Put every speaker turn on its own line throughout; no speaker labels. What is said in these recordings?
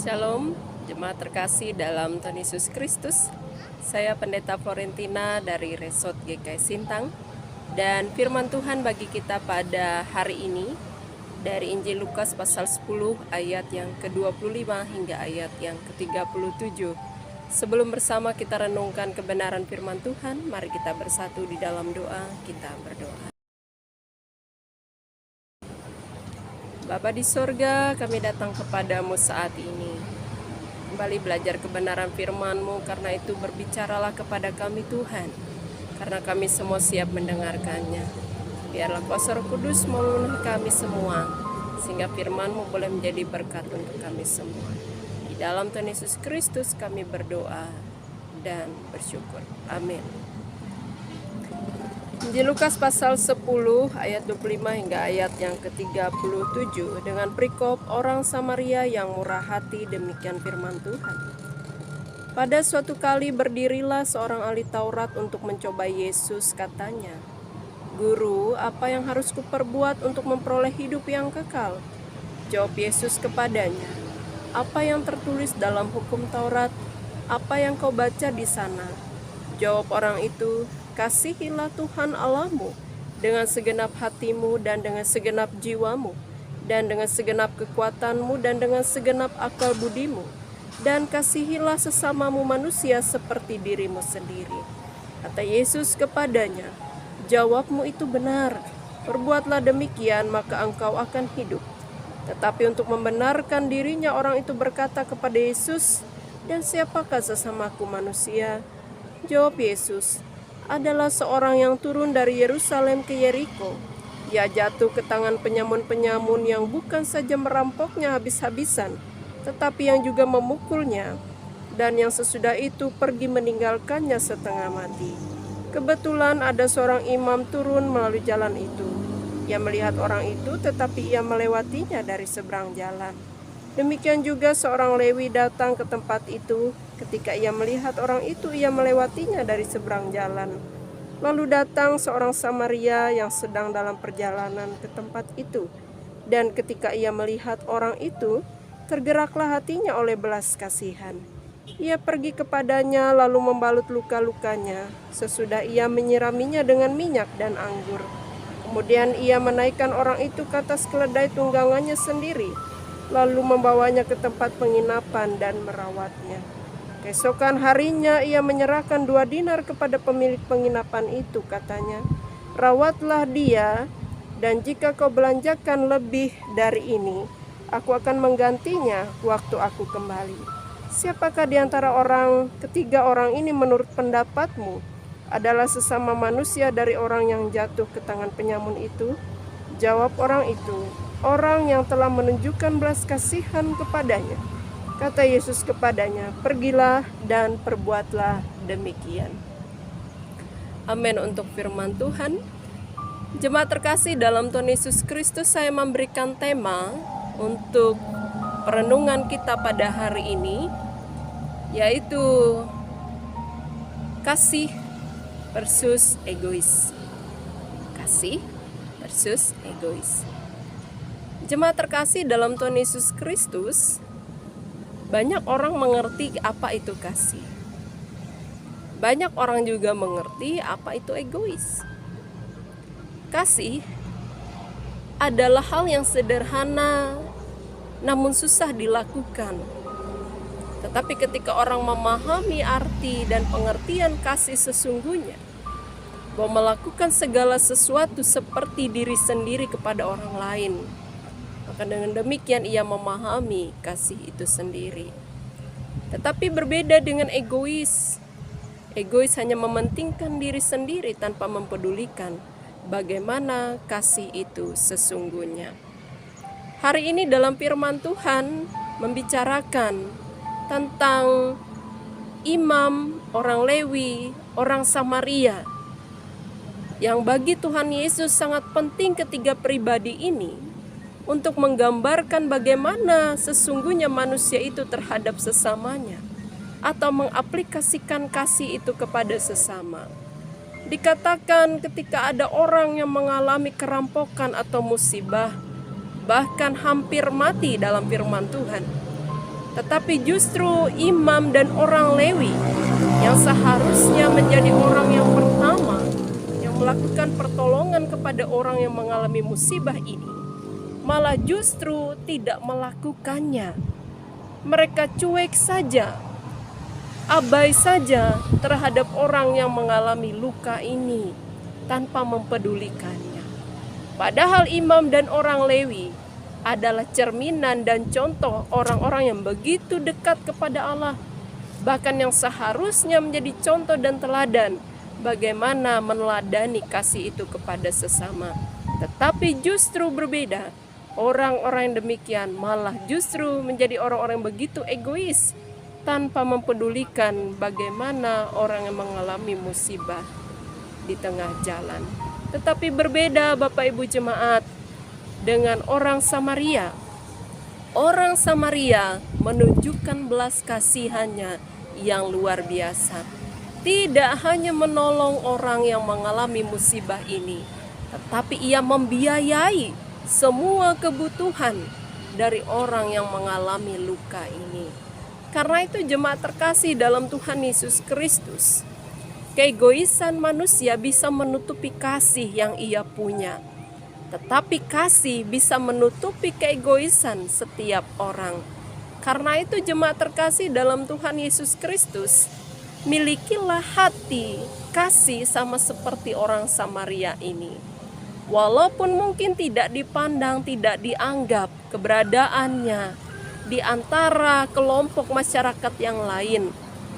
Shalom, jemaat terkasih dalam Tuhan Yesus Kristus. Saya Pendeta Florentina dari Resort GKI Sintang. Dan firman Tuhan bagi kita pada hari ini dari Injil Lukas pasal 10 ayat yang ke-25 hingga ayat yang ke-37. Sebelum bersama kita renungkan kebenaran firman Tuhan, mari kita bersatu di dalam doa. Kita berdoa. Bapa di sorga, kami datang kepadamu saat ini. Kembali belajar kebenaran firman-Mu, karena itu berbicaralah kepada kami Tuhan. Karena kami semua siap mendengarkannya. Biarlah Kuasa Roh Kudus memenuhi kami semua, sehingga firman-Mu boleh menjadi berkat untuk kami semua. Di dalam Tuhan Yesus Kristus kami berdoa dan bersyukur. Amin. Injil Lukas pasal 10 ayat 25 hingga ayat yang ke-37 dengan perikop orang Samaria yang murah hati, demikian firman Tuhan. Pada suatu kali berdirilah seorang ahli Taurat untuk mencoba Yesus, katanya, "Guru, apa yang harus kuperbuat untuk memperoleh hidup yang kekal?" Jawab Yesus kepadanya, "Apa yang tertulis dalam hukum Taurat? Apa yang kau baca di sana?" Jawab orang itu, "Kasihilah Tuhan Allahmu dengan segenap hatimu dan dengan segenap jiwamu dan dengan segenap kekuatanmu dan dengan segenap akal budimu, dan kasihilah sesamamu manusia seperti dirimu sendiri." Kata Yesus kepadanya, "Jawabmu itu benar. Perbuatlah demikian, maka engkau akan hidup." Tetapi untuk membenarkan dirinya, orang itu berkata kepada Yesus, "Dan siapakah sesamaku manusia?" Jawab Yesus, "Adalah seorang yang turun dari Yerusalem ke Yeriko. Ia jatuh ke tangan penyamun-penyamun yang bukan saja merampoknya habis-habisan, tetapi yang juga memukulnya, dan yang sesudah itu pergi meninggalkannya setengah mati. Kebetulan ada seorang imam turun melalui jalan itu. Ia melihat orang itu, tetapi ia melewatinya dari seberang jalan. Demikian juga seorang Lewi datang ke tempat itu. Ketika ia melihat orang itu, ia melewatinya dari seberang jalan. Lalu datang seorang Samaria yang sedang dalam perjalanan ke tempat itu. Dan ketika ia melihat orang itu, tergeraklah hatinya oleh belas kasihan. Ia pergi kepadanya lalu membalut luka-lukanya. Sesudah ia menyiraminya dengan minyak dan anggur. Kemudian ia menaikkan orang itu ke atas keledai tunggangannya sendiri, lalu membawanya ke tempat penginapan dan merawatnya. Keesokan harinya ia menyerahkan 2 dinar kepada pemilik penginapan itu, katanya, "Rawatlah dia, dan jika kau belanjakan lebih dari ini, aku akan menggantinya waktu aku kembali." Siapakah di antara ketiga orang ini menurut pendapatmu adalah sesama manusia dari orang yang jatuh ke tangan penyamun itu? Jawab orang itu, "Orang yang telah menunjukkan belas kasihan kepadanya." Kata Yesus kepadanya, "Pergilah dan perbuatlah demikian." Amin untuk firman Tuhan. Jemaat terkasih dalam Tuhan Yesus Kristus, saya memberikan tema untuk perenungan kita pada hari ini, yaitu kasih versus egois. Kasih versus egois. Jemaat terkasih dalam Tuhan Yesus Kristus, banyak orang mengerti apa itu kasih. Banyak orang juga mengerti apa itu egois. Kasih adalah hal yang sederhana namun susah dilakukan. Tetapi ketika orang memahami arti dan pengertian kasih sesungguhnya, bahwa melakukan segala sesuatu seperti diri sendiri kepada orang lain, maka dengan demikian ia memahami kasih itu sendiri. Tetapi berbeda dengan egois. Egois hanya mementingkan diri sendiri tanpa mempedulikan bagaimana kasih itu sesungguhnya. Hari ini dalam firman Tuhan membicarakan tentang imam, orang Lewi, orang Samaria, yang bagi Tuhan Yesus sangat penting ketiga pribadi ini untuk menggambarkan bagaimana sesungguhnya manusia itu terhadap sesamanya, atau mengaplikasikan kasih itu kepada sesama. Dikatakan ketika ada orang yang mengalami kerampokan atau musibah, bahkan hampir mati dalam firman Tuhan, tetapi justru imam dan orang Lewi yang seharusnya menjadi orang yang pertama yang melakukan pertolongan kepada orang yang mengalami musibah ini, malah justru tidak melakukannya. Mereka cuek saja, abai saja terhadap orang yang mengalami luka ini tanpa mempedulikannya. Padahal imam dan orang Lewi adalah cerminan dan contoh orang-orang yang begitu dekat kepada Allah, bahkan yang seharusnya menjadi contoh dan teladan bagaimana meneladani kasih itu kepada sesama. Tetapi justru berbeda, orang-orang yang demikian malah justru menjadi orang-orang yang begitu egois, tanpa mempedulikan bagaimana orang yang mengalami musibah di tengah jalan. Tetapi berbeda Bapak Ibu jemaat dengan orang Samaria. Orang Samaria menunjukkan belas kasihannya yang luar biasa. Tidak hanya menolong orang yang mengalami musibah ini, tetapi ia membiayai semua kebutuhan dari orang yang mengalami luka ini. Karena itu jemaat terkasih dalam Tuhan Yesus Kristus, keegoisan manusia bisa menutupi kasih yang ia punya, tetapi kasih bisa menutupi keegoisan setiap orang. Karena itu jemaat terkasih dalam Tuhan Yesus Kristus, milikilah hati kasih sama seperti orang Samaria ini. Walaupun mungkin tidak dipandang, tidak dianggap keberadaannya di antara kelompok masyarakat yang lain,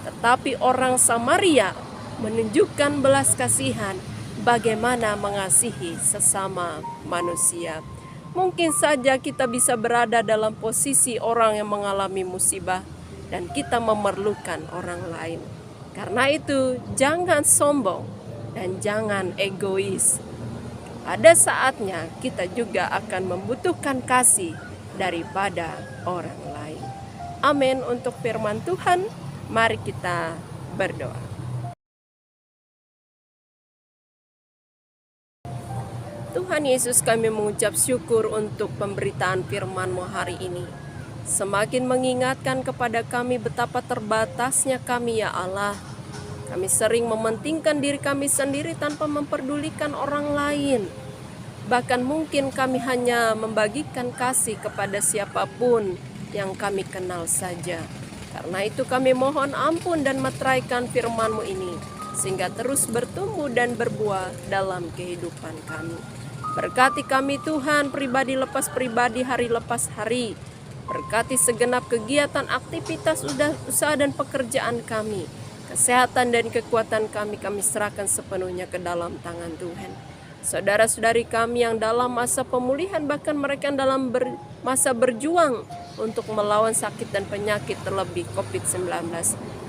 tetapi orang Samaria menunjukkan belas kasihan, bagaimana mengasihi sesama manusia. Mungkin saja kita bisa berada dalam posisi orang yang mengalami musibah dan kita memerlukan orang lain. Karena itu jangan sombong dan jangan egois. Ada saatnya kita juga akan membutuhkan kasih daripada orang lain. Amin. Untuk firman Tuhan, mari kita berdoa. Tuhan Yesus, kami mengucap syukur untuk pemberitaan firman-Mu hari ini. Semakin mengingatkan kepada kami betapa terbatasnya kami ya Allah. Kami sering mementingkan diri kami sendiri tanpa memperdulikan orang lain. Bahkan mungkin kami hanya membagikan kasih kepada siapapun yang kami kenal saja. Karena itu kami mohon ampun dan meteraikan firman-Mu ini, sehingga terus bertumbuh dan berbuah dalam kehidupan kami. Berkati kami Tuhan, pribadi lepas pribadi, hari lepas hari. Berkati segenap kegiatan, aktivitas, usaha dan pekerjaan kami. Kesehatan dan kekuatan kami serahkan sepenuhnya ke dalam tangan Tuhan. Saudara-saudari kami yang dalam masa pemulihan, bahkan mereka yang dalam masa berjuang untuk melawan sakit dan penyakit terlebih COVID-19,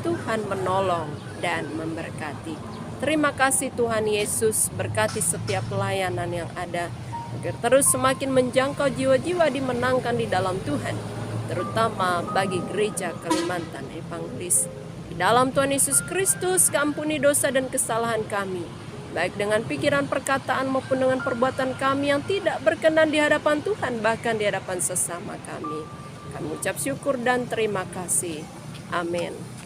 Tuhan menolong dan memberkati. Terima kasih Tuhan Yesus, berkati setiap pelayanan yang ada, agar terus semakin menjangkau jiwa-jiwa dimenangkan di dalam Tuhan, terutama bagi gereja Kalimantan Evangelis. Di dalam Tuhan Yesus Kristus, ampuni dosa dan kesalahan kami, baik dengan pikiran, perkataan maupun dengan perbuatan kami yang tidak berkenan di hadapan Tuhan, bahkan di hadapan sesama kami. Kami ucap syukur dan terima kasih. Amin.